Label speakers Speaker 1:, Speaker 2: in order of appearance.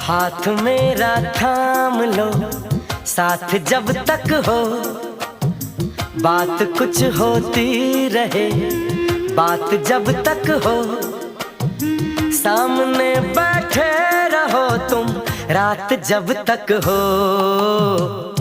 Speaker 1: हाथ मेरा थाम लो, साथ जब तक हो, बात कुछ होती रहे, बात जब तक हो। सामने बैठे रहो तुम, रात जब तक हो।